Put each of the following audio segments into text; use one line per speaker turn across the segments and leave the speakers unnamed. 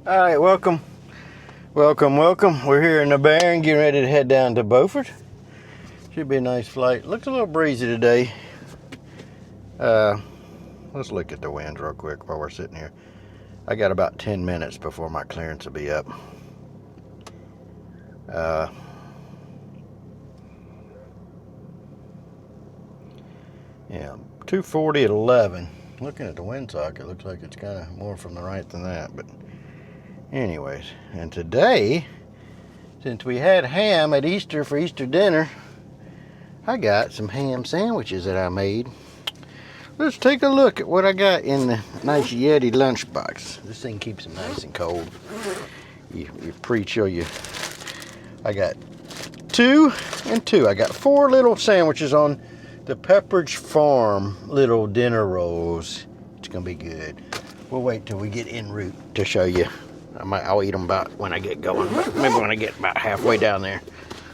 All right, welcome. We're here in the Baron, getting ready to head down to Beaufort. Should be a nice flight. Looks a little breezy today. Let's look at the winds real quick while we're sitting here. I got about 10 minutes before my clearance will be up. Yeah, 240 at 11. Looking at the windsock, it looks like it's kind of more from the right than that, but anyways, and today, since we had ham at Easter for Easter dinner, I got some ham sandwiches that I made. Let's take a look at what I got in the nice Yeti lunchbox. This thing keeps them nice and cold. You pre-chill you. I got two and two. I got 4 little sandwiches on the Pepperidge Farm little dinner rolls. It's gonna be good. We'll wait till we get en route to show you. I'll eat them about when I get going. Maybe when I get about halfway down there,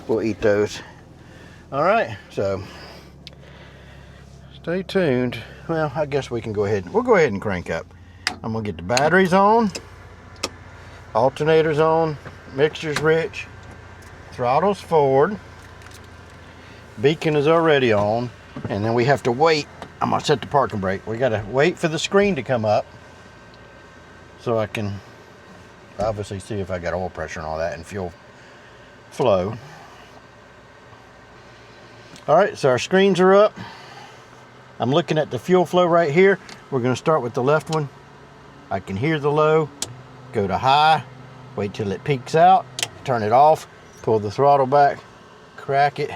we'll eat those. All right, so stay tuned. Well, I guess we can go ahead. We'll go ahead and crank up. I'm gonna get the batteries on, alternators on, mixture's rich, throttle's forward, beacon is already on, and then we have to wait. I'm gonna set the parking brake. We gotta wait for the screen to come up so I can obviously see if I got oil pressure and all that and fuel flow. All right, so our screens are up. I'm looking at the fuel flow right here. We're gonna start with the left one. I can hear the low, go to high, wait till it peaks out, turn it off, pull the throttle back, crack it,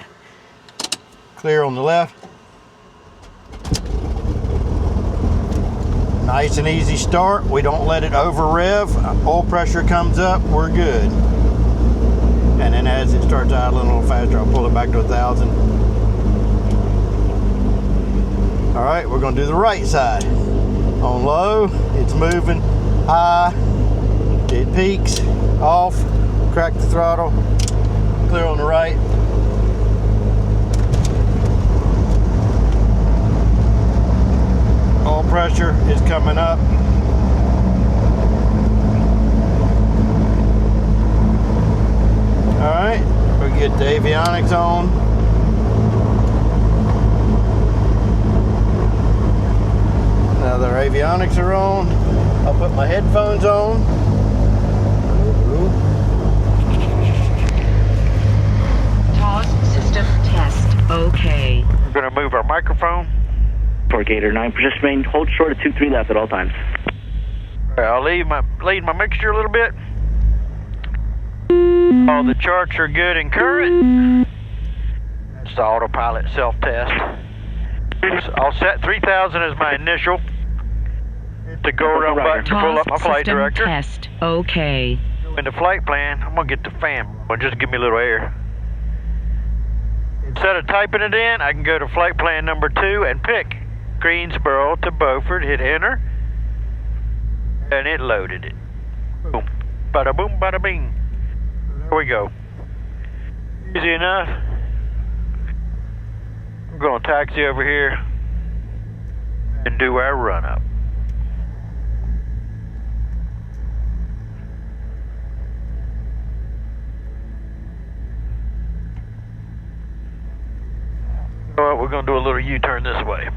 clear on the left. Nice and easy start. We don't let it over rev. Oil pressure comes up, we're good. And then as it starts idling a little faster, I'll pull it back to 1,000. All right, we're gonna do the right side. On low, it's moving. High, it peaks. Off, crack the throttle, clear on the right. Oil pressure is coming up. All right, we get the avionics on. Now the avionics are on. I'll put my headphones on.
Pause system test. Okay.
We're gonna move our microphone.
Gator 9, just remain, hold short of 23 left at all times.
All right, I'll lead my mixture a little bit. All the charts are good and current. That's the autopilot self-test. I'll set 3,000 as my initial. The go-around button to pull up my flight director.
Test. Okay.
In the flight plan, I'm gonna get the fan. Well, just give me a little air. Instead of typing it in, I can go to flight plan number 2 and pick Greensboro to Beaufort, hit enter, and it loaded it. Boom, bada boom, bada bing. There we go. Easy enough. We're gonna taxi over here and do our run up. All right, we're gonna do a little U-turn this way.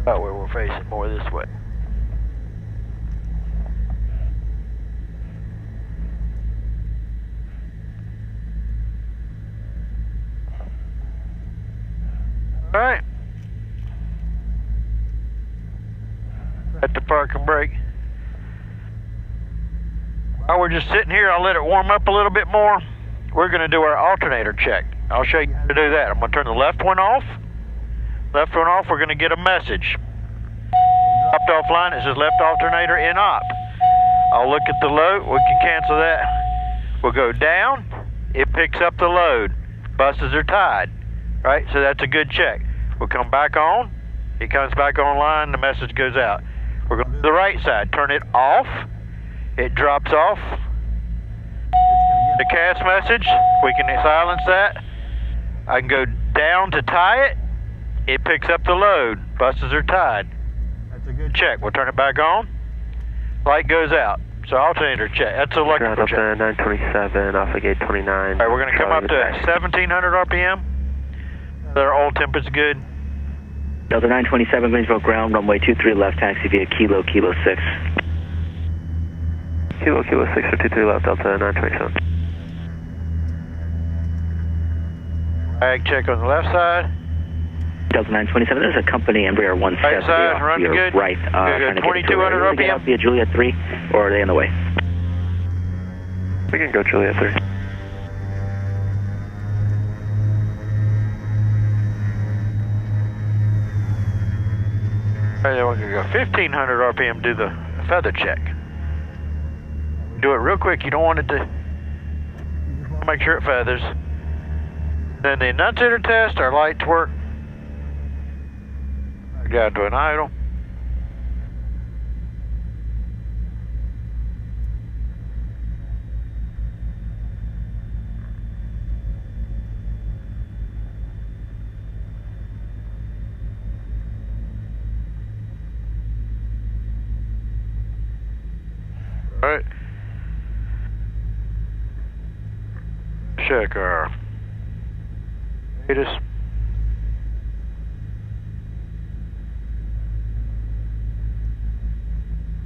About where we're facing, more this way. All right. At the parking brake. While we're just sitting here, I'll let it warm up a little bit more. We're gonna do our alternator check. I'll show you how to do that. I'm gonna turn the left one off. Left one off, we're gonna get a message. Dropped off line, it says left alternator in op. I'll look at the load, we can cancel that. We'll go down, it picks up the load. Buses are tied, right? So that's a good check. We'll come back on, it comes back online, the message goes out. We're gonna do the right side, turn it off, it drops off. The cast message, we can silence that.
I can go down to tie it. It picks up the load. Buses are tied.
That's a good
Check. We'll turn it back on. Light goes out. So alternator check. That's electrical check.
927, Alpha Gate 29.
All right, we're going to come up to 1700 RPM. Their oil temperature's good.
Delta 927, Greensboro ground, runway 23 left, taxi via Kilo 6.
Kilo 6 or 23 left, Delta 927.
Ag check on the left side.
Delta 927, there's a company Embraer 170
Right side, run
your
good.
right.
Good, 2200
Get out
RPM.
via Juliet 3, or are they on the way?
We can go Juliet 3.
All right, then we can go 1500 RPM, do the feather check. Do it real quick. You don't want it to make sure it feathers. Then the annunciator test, our lights work. I got to an idle. All right. Check our status.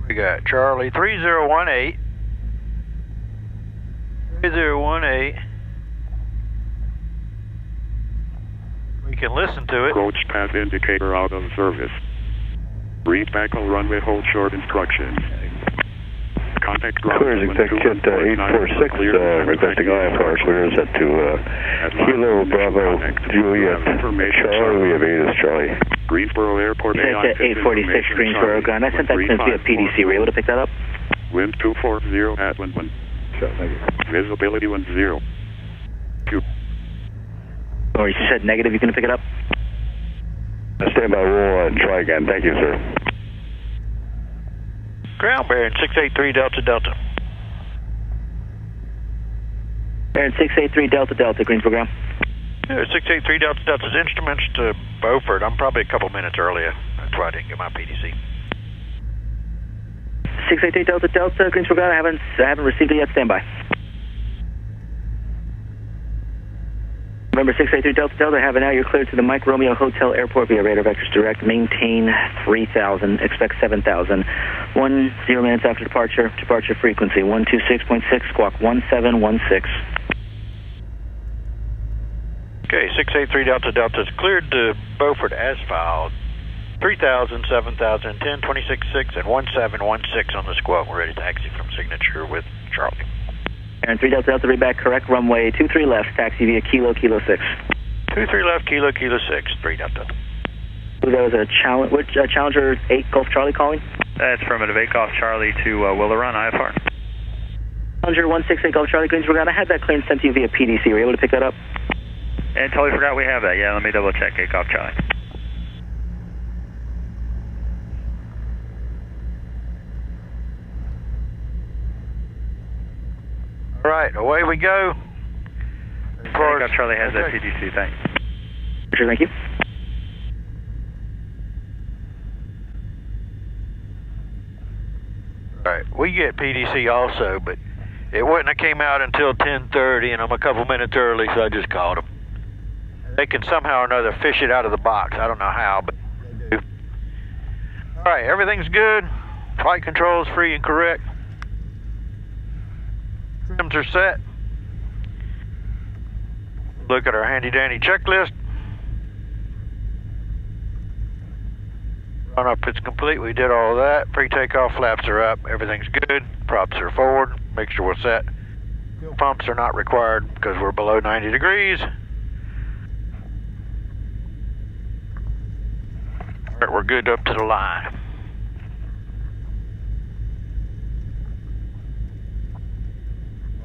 We got Charlie 3018. 3018. We can listen to it.
Approach path indicator out of service. Read tackle runway hold short instructions. Contact ground.
Clearance executive 846, requesting IFR clearance at Kilo Bravo Juliet Charlie, we have ATIS Charlie.
Greensboro Airport
That's at 846 Greensboro ground. I sent that clearance via PDC. Were you able to pick that up?
Wind 240 at 11.
Sure, thank you.
Visibility 10. Q.
Or you said negative, you can pick it up?
Stand by, roll try again. Thank you, sir.
Ground bearing 683 Delta Delta.
Bearing 683 Delta Delta, Greensboro ground.
Yeah, 683 Delta Delta's instruments to Beaufort. I'm probably a couple minutes earlier. That's why I didn't get my PDC.
683 Delta Delta, Greensboro ground. I haven't received it yet. Stand by. Remember 683 Delta Delta, have it now. You're cleared to the Mike Romeo Hotel Airport via radar vectors direct. Maintain 3000, expect 7000. 10 minutes after departure. Departure frequency 126.6, squawk 1716.
Okay, 683 Delta Delta is cleared to Beaufort as filed. 3000, 7000, 10, 26.6, and 1716 on the squawk. We're ready to taxi from Signature with Charlie.
Aaron 3 Delta Delta, read back correct. Runway 23 left, taxi via Kilo 6.
23 left, Kilo 6, 3 Delta.
That was a Challenger 8 Golf Charlie calling?
That's affirmative 8 Golf Charlie to Willow Run, IFR.
Challenger 168 Golf Charlie, Greensboro ground. I had that clearance sent to you via PDC. Were you able to pick that up?
And totally forgot we have that. Yeah, let me double check 8 Golf Charlie.
All right, away we go.
8 Golf Charlie has that PDC, thanks.
Sure, thank you.
All right, we get PDC also, but it wouldn't have came out until 10:30, and I'm a couple minutes early, so I just called them. They can somehow or another fish it out of the box. I don't know how, but they do. All right, everything's good. Flight control is free and correct. Trims are set. Look at our handy-dandy checklist. Run up, it's complete. We did all of that. Pre-takeoff flaps are up. Everything's good. Props are forward. Make sure we're set. Fuel pumps are not required because we're below 90 degrees. All right, we're good up to the line.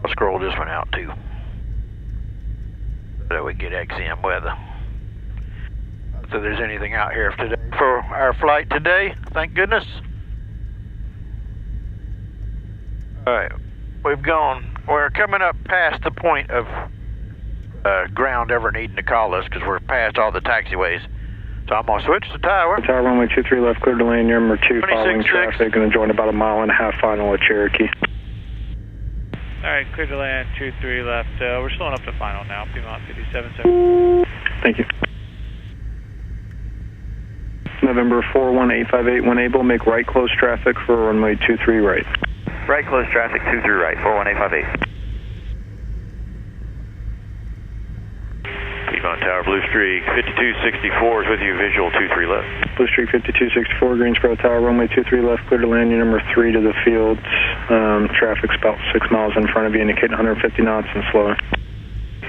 I'll scroll this one out too, so that we get XM weather. So there's anything out here today for our flight today, thank goodness. All right, we're coming up past the point of ground ever needing to call us because we're past all the taxiways. So I'm going to switch to tower.
Tower runway 23 left, clear to lane number 2, following traffic, going to join about 1.5 miles final with Cherokee.
Alright, clear to land 23 left. We're slowing up to final now, Piedmont 57.
Thank you. November 41858, when able, make right close traffic for runway 23 right.
Right close traffic 23 right, 41858.
Piedmont Tower, Blue Streak 5264 is with you, visual 23 left.
Blue Streak 5264, Greensboro Tower, runway 23 left, clear to landing number 3 to the field. Traffic's about 6 miles in front of you, indicate 150 knots and slowing.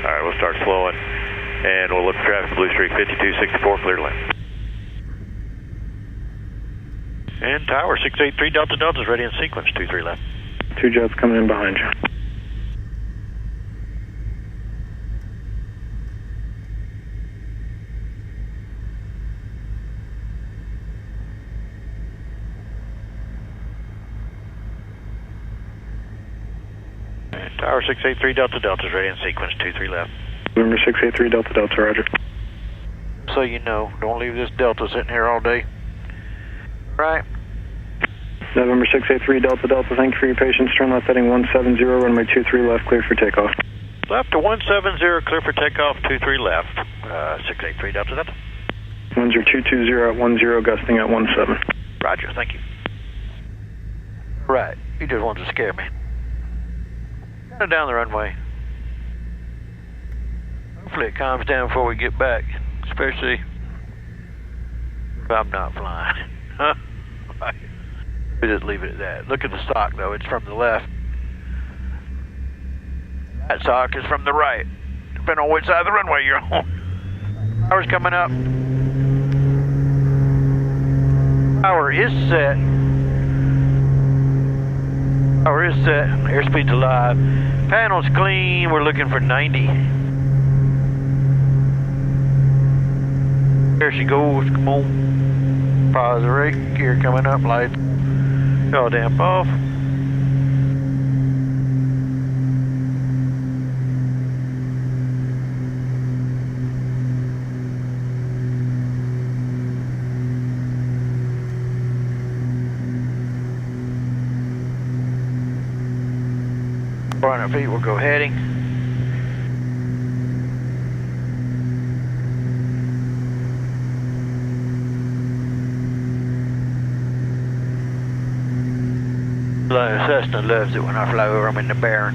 Alright, we'll start slowing, and we'll look for traffic, Blue Streak 5264, clear to land. And Tower 683 Delta Delta is ready in sequence, 23 left.
2 jets coming in behind you.
And Tower 683 Delta Delta is ready in sequence, 23 left.
November 683 Delta Delta, roger.
So you know, don't leave this Delta sitting here all day. Right.
November 683 Delta Delta, thank you for your patience. Turn left heading 170, runway 23 left, clear for takeoff.
Left to 170, clear for takeoff, 23 left. 683 Delta Delta.
10220 at 10, gusting at 17.
Roger, thank you. Right, you just wanted to scare me. Kind of down the runway. Hopefully it calms down before we get back, especially if I'm not flying. Huh? Right. We just leave it at that. Look at the sock though, it's from the left. That sock is from the right, depending on which side of the runway you're on. Power's coming up. Power is set. Power is set. Airspeed's alive. Panel's clean. We're looking for 90. There she goes. Come on. Pause the rate. Gear coming up. Lights. All damp off. On our feet, we'll go heading. Cessna loves it when I fly over them in the Baron.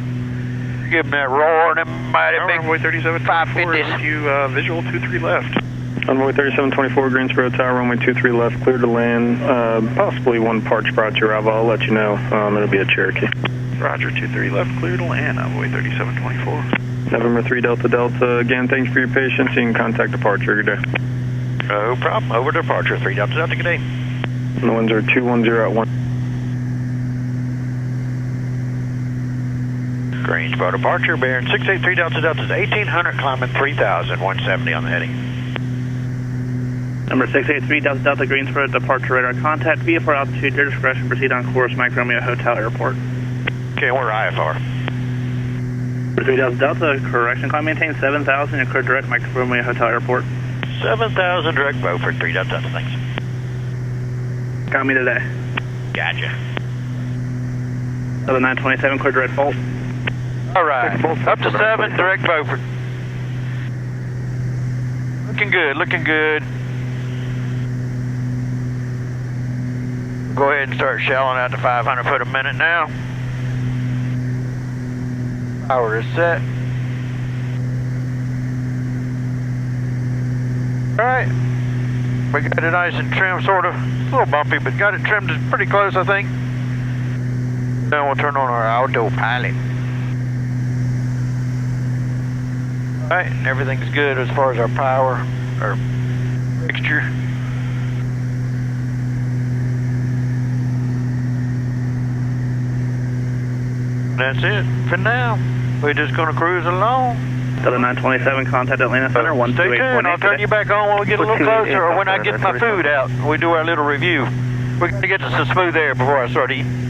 Give them that roar and them mighty big 550s.
With you, visual 23 left.
Runway 3724, Greensboro Tower, runway 23 left, clear to land. Possibly one parts brought to arrival. I'll let you know. It'll be a Cherokee.
Roger, 23 left, clear to land, runway 3724.
November 3 Delta Delta. Again, thanks for your patience. You can contact departure. Good day.
No problem. Over to departure. 3 Delta Delta. Good day.
And the winds are 210 at 1.
Greensboro departure. Bearing 683 Delta Delta is 1800, climbing 3000, 170 on the heading.
Number 683 Delta Delta, Greensboro departure radar contact. VFR altitude, your discretion. Proceed on course, Mike Romeo Hotel Airport.
Okay, we're IFR.
Number 3 Delta Delta, correction, climb maintain 7000 and clear direct Mike Romeo Hotel Airport.
7000 direct Beaufort, 3 Delta Delta, thanks.
Got me today.
Gotcha.
927, clear direct Bolt.
All right, up to 7, direct Beaufort. Looking good, looking good. Go ahead and start shelling out to 500 foot a minute now. Power is set. All right, we got it nice and trimmed, sort of. A little bumpy, but got it trimmed pretty close, I think. Then we'll turn on our outdo pilot. All right, and everything's good as far as our power, our fixture. That's it for now. We're just going to cruise along.
Delta 927, contact Atlanta Center, 128.8.
Stay tuned. I'll turn you back on when we get a little closer or when I get my food out. We do our little review. We're going to get to some smooth air before I start eating.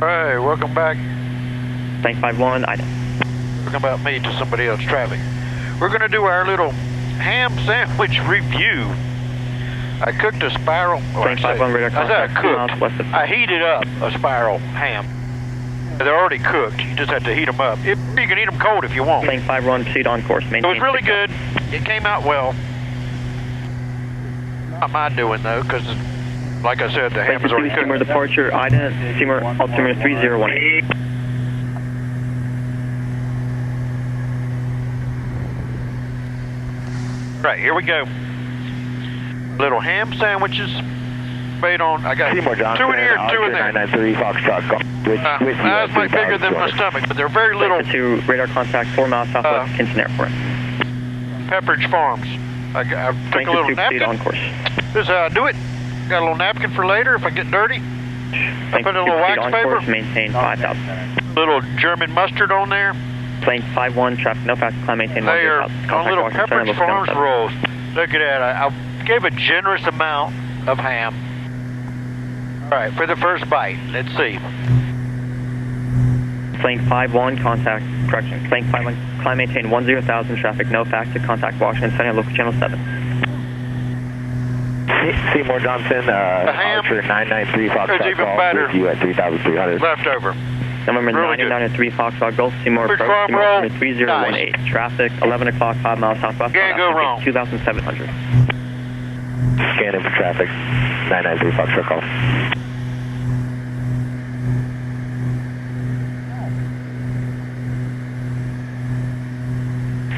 Hey, welcome back.
Plank 5-1, item.
Talking about me to somebody else traffic. We're gonna do our little ham sandwich review. I cooked a spiral.
Plank 5-1, radar contact 2 miles west of...
I heated up a spiral ham. They're already cooked. You just have to heat them up. You can eat them cold if you want.
Plank 5-1, proceed on course.
It was really good. It came out well. Not my doing though, because like I said, the ham was already cooked.
Seymour departure, Ida, Seymour altimeter 3018.
Right, here we go. Little ham sandwiches made on, I got
Seymour Johnson,
2 in here and 2 in there.
993 Foxtrot.
That's much bigger than my stomach, but they're very little.
To radar contact 4 miles southwest Kinston Airport.
Pepperidge Farms. I took a little napkin.
On course.
This is how I do it. Got a little napkin for later if I get dirty. I put a little wax paper.
Maintain 5,000.
Little German mustard on there.
Plane 5-1, traffic no fast, climb maintain 1,000.
They are on little Pepperidge Farms rolls. Look at that. I gave a generous amount of ham. All right, for the first bite. Let's see.
Plane 5-1, contact, correction. Plane 5-1, climb maintain 10,000, traffic no fast to contact Washington Center, local channel 7.
Seymour Johnson, Archer 993 Foxtrot.
It's even better.
You at 3,300.
Leftover.
November
Really
993 Foxtrot Golf, Seymour approach, Seymour 3018.
Nice.
Traffic 11 o'clock, 5 miles southwest.
Can't go wrong.
2,700.
Scanning for traffic. 993 Foxtrot call.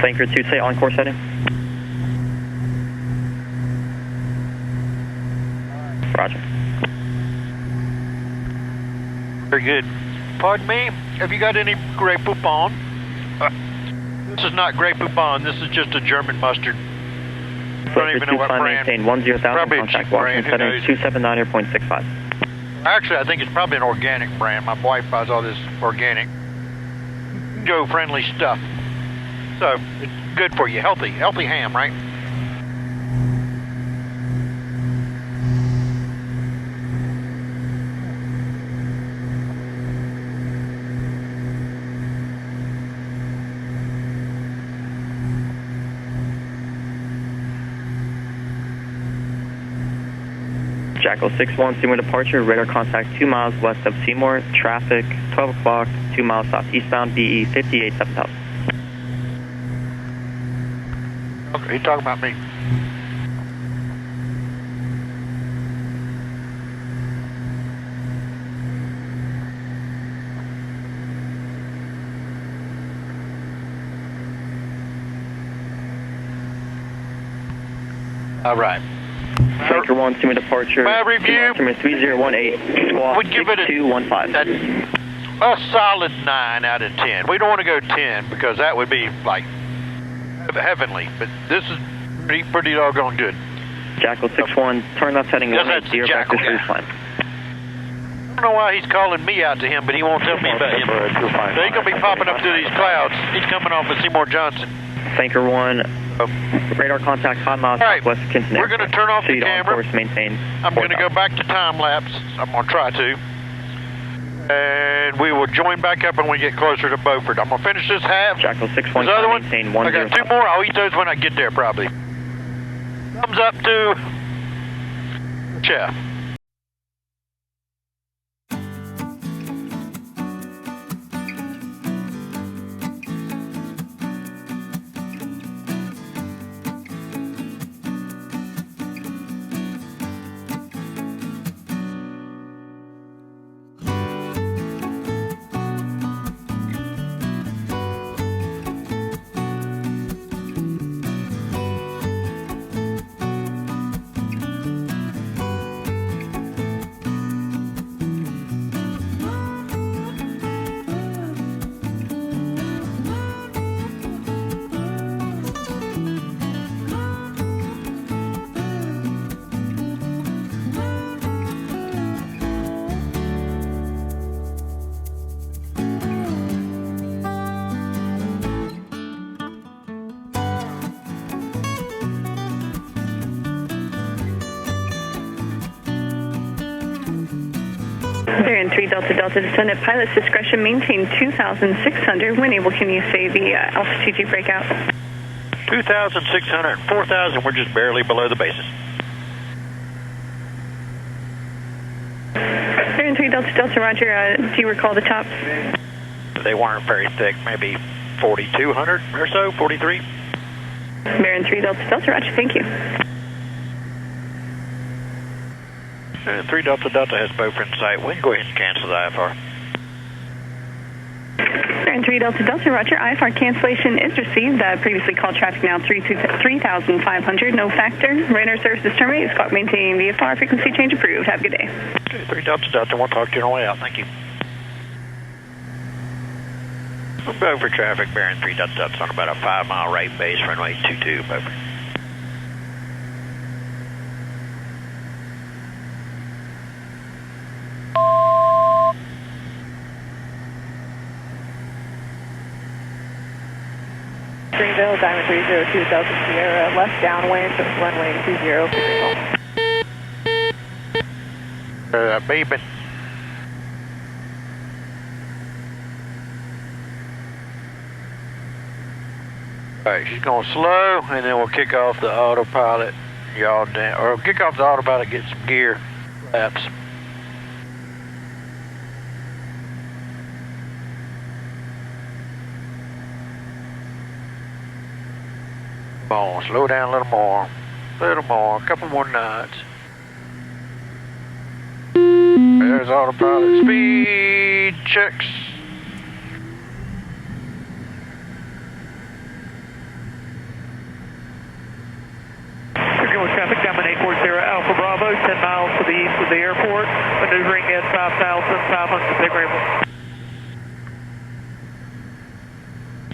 Flanker 2, say on course heading. Roger.
Very good. Pardon me, have you got any Grey Poupon? This is not Grey Poupon, this is just a German mustard. I don't even know what brand.
Maintain 10,000,
Probably a
contact
cheap brand,
Washington
who
Center,
knows?
279.65.
Actually, I think it's probably an organic brand. My wife buys all this organic, Joe-friendly stuff. So, it's good for you. Healthy ham, right?
Jackal 6-1, Seymour departure, radar contact 2 miles west of Seymour, traffic 12 o'clock, 2 miles southeastbound, BE 58 7000.
Okay, he's talking about me. All right.
Flanker 1, Seymour departure.
My review.
Seymour 3018, squawk
Would give it
6215.
a solid 9 out of 10. We don't want to go 10 because that would be like heavenly, but this is pretty doggone good.
Jackal 6-1, turn left heading
Yes,
180
that's the Jackal
vector
guy.
cruise line.
I don't know why he's calling me out to him, but he won't tell me about him. So he's going to be popping up through these clouds. He's coming off with Seymour Johnson.
Flanker 1, radar contact 5 miles
All right,
southwest of Kinston
we're going to turn off the
Proceed on
camera.
course, maintain
I'm going to go
4000.
back to time lapse. I'm going to try to. And we will join back up when we get closer to Beaufort. I'm going to finish this half.
Jackal 6-1,
This other one,
maintain
I got 2 more. I'll eat those when I get there probably. Thumbs up to Chef.
Baron 3 Delta Delta descendant, pilot's discretion, maintain 2,600. When able, can you say the altitude you break out?
2,600, 4,000, we're just barely below the basis.
Baron 3 Delta Delta, roger. Do you recall the tops?
They weren't very thick, maybe 4,200 or so, 43.
Baron 3 Delta Delta, roger, thank you.
And 3 Delta Delta has Beaufort in sight. We can go ahead and cancel the IFR.
Baron 3 Delta Delta, roger. IFR cancellation is received. Previously called traffic now 3,500, no factor. Radar services terminated. Squawk maintain VFR, frequency change approved. Have a good day.
Okay, 3 Delta Delta, we'll talk to you on the way out. Thank you. Beaufort traffic, Baron 3 Delta Delta on about a 5-mile right base, runway 22, Beaufort.
Greenville, Diamond 302 Delta Sierra, left downwind, runway 20 for
Baby. Alright, she's going slow, and then we'll kick off the autopilot. Y'all down, or kick off the autopilot, get some gear flaps. Come on, slow down a little more, a couple more knots. There's autopilot speed checks.
Traffic down 840 Alpha Bravo, 10 miles to the east of the airport, maneuvering at 5,500 big Rainbow.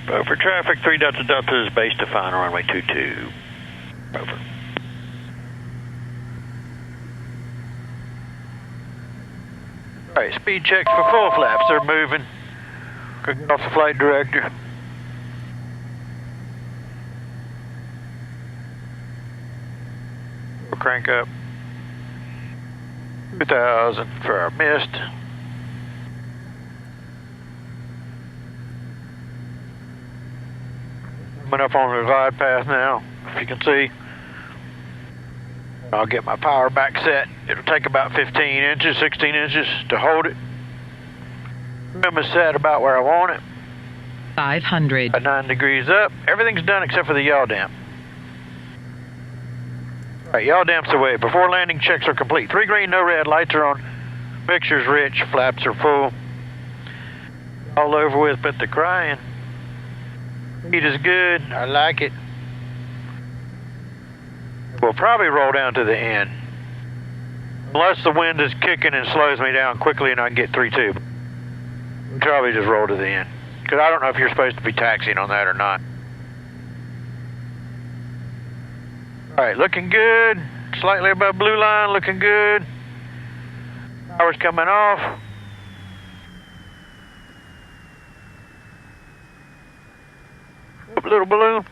Beaufort traffic, 3 Delta Delta is base defined runway 22. Beaufort. Alright, speed checks for full flaps, they're moving. Cooking off the flight director. We'll crank up 2,000 for our mist. Coming up on the glide path now, if you can see. I'll get my power back set. It'll take about 15 inches, 16 inches to hold it. Trim is set about where I want it.
500.
At 9 degrees up. Everything's done except for the yaw damp. Alright, yaw damp's away. Before landing checks are complete. 3 green, no red. Lights are on. Mixture's rich. Flaps are full. All over with, but the crying. Heat is good. I like it. We'll probably roll down to the end. Unless the wind is kicking and slows me down quickly and I can get 3-2. We'll probably just roll to the end. Because I don't know if you're supposed to be taxiing on that or not. Alright, looking good. Slightly above blue line, looking good. Power's coming off. Up, little balloon.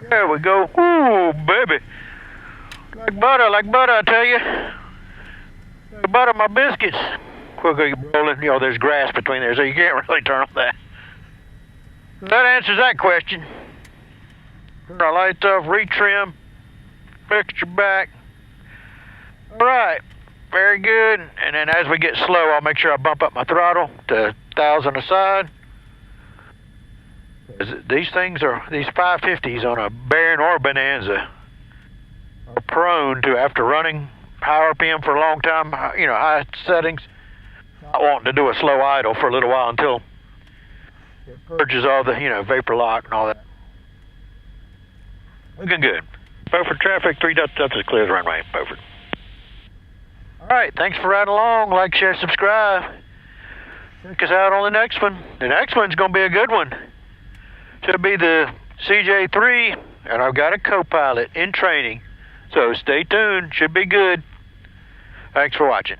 There we go. Ooh, baby. Like butter, I tell you. Like butter my biscuits. Quickly rolling. You know, there's grass between there, so you can't really turn off that. That answers that question. Turn our lights off, retrim, fixture back. All right, very good. And then as we get slow, I'll make sure I bump up my throttle to 1,000 a side. These things are, these 550s on a Baron or Bonanza are prone to, after running high RPM for a long time, you know, high settings, not wanting to do a slow idle for a little while until it purges all the, you know, vapor lock and all that. Looking good. Beaufort traffic, 3 Delta clear the runway, Beaufort. All right, thanks for riding along. Like, share, subscribe. Check us out on the next one. The next one's going to be a good one. Should be the CJ3, and I've got a co-pilot in training. So stay tuned. Should be good. Thanks for watching.